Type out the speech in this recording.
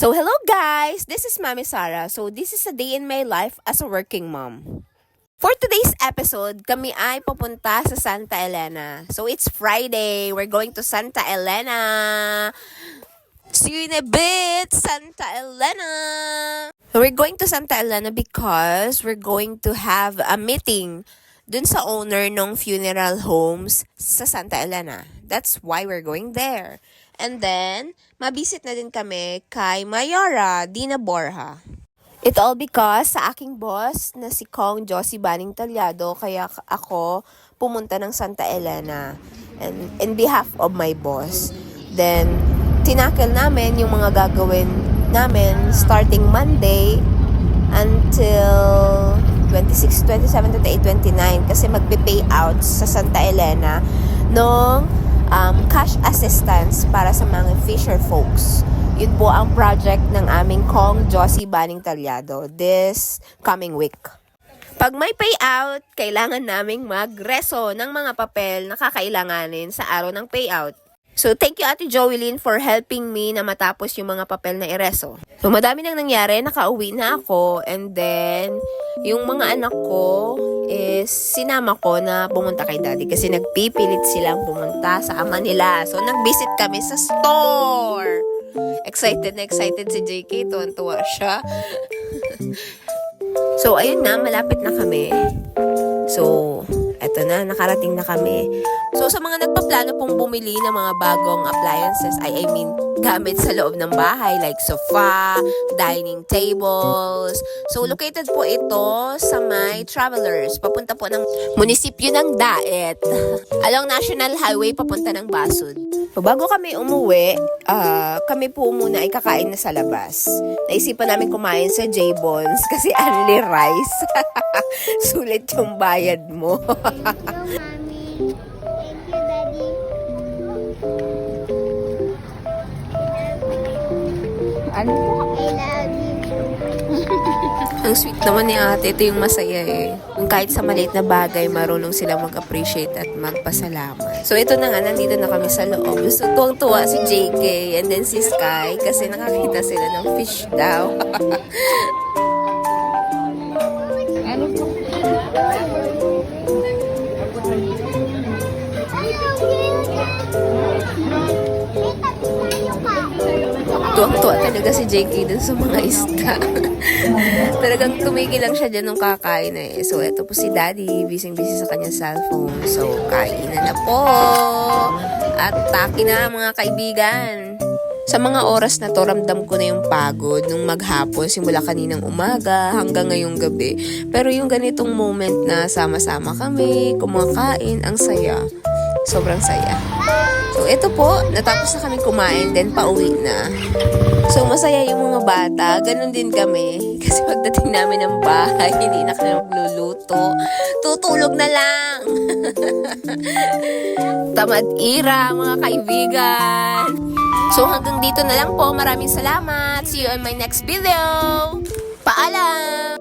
So hello guys, this is Mami Sarah. So this is a day in my life as a working mom. For today's episode, kami ay pupunta sa Santa Elena. So it's Friday, we're going to Santa Elena. See you in a bit, Santa Elena. We're going to Santa Elena because we're going to have a meeting dun sa owner ng funeral homes sa Santa Elena. That's why we're going there. And then, mabisit na din kami kay Mayora Dina Borja. It all because sa aking boss na si Kong Josie Baning Talyado, kaya ako pumunta ng Santa Elena and in behalf of my boss. Then, tinakil namin yung mga gagawin namin starting Monday until 26, 27, 28, 29 kasi magpe-pay out sa Santa Elena nung cash assistance para sa mga fisher folks. Yun po ang project ng aming Kong Josie Baning Talyado this coming week. Pag may payout, kailangan naming magreso ng mga papel na kakailanganin sa araw ng payout. So, thank you Ate Joelyn for helping me na matapos yung mga papel na ireso. So, madami nang nangyari, nakauwi na ako, and then, yung mga anak ko is sinama ko na pumunta kay daddy kasi nagpipilit silang pumunta sa ama nila. So, nag-visit kami sa store. Excited na excited si JK, tuwan-tuwa siya. So, ayun na, malapit na kami. So, eto na, nakarating na kami. So, sa mga nagpaplano pong bumili ng mga bagong appliances, I mean, gamit sa loob ng bahay, like sofa, dining tables. So, located po ito sa may Travelers. Papunta po ng munisipyo ng Daet. Along National Highway, papunta ng Basud. So, bago kami umuwi, kami po muna ay kakain na sa labas. Naisipan namin kumain sa J-Bones kasi only rice. Sulit yung bayad mo. Ano po? I love you. Ang sweet naman ni ate. Ito yung masaya eh. Kung kahit sa maliit na bagay, marunong silang mag-appreciate at magpasalamat. So, ito na nga. Nandito na kami sa loob. So, tuwang-tuwa si JK and then si Sky kasi nakakita sila ng fish daw. Ano po? Tuwang-tuwa talaga si JK dun sa mga isda. Talagang tumigil lang siya dyan nung kakain na eh. So, eto po si Daddy. Busy-busy sa kanyang cellphone. So, kain na po. At taki na mga kaibigan. Sa mga oras na to, ramdam ko na yung pagod nung maghapon, simula kaninang umaga hanggang ngayong gabi. Pero yung ganitong moment na sama-sama kami, kumakain, ang saya. Sobrang saya. So, ito po, natapos na kami kumain, then pauwi na. So, masaya yung mga bata. Ganon din kami. Kasi pagdating namin ng bahay, hindi na kami magluluto. Tutulog na lang. Tamad ira, mga kaibigan. So, hanggang dito na lang po. Maraming salamat. See you on my next video. Paalam!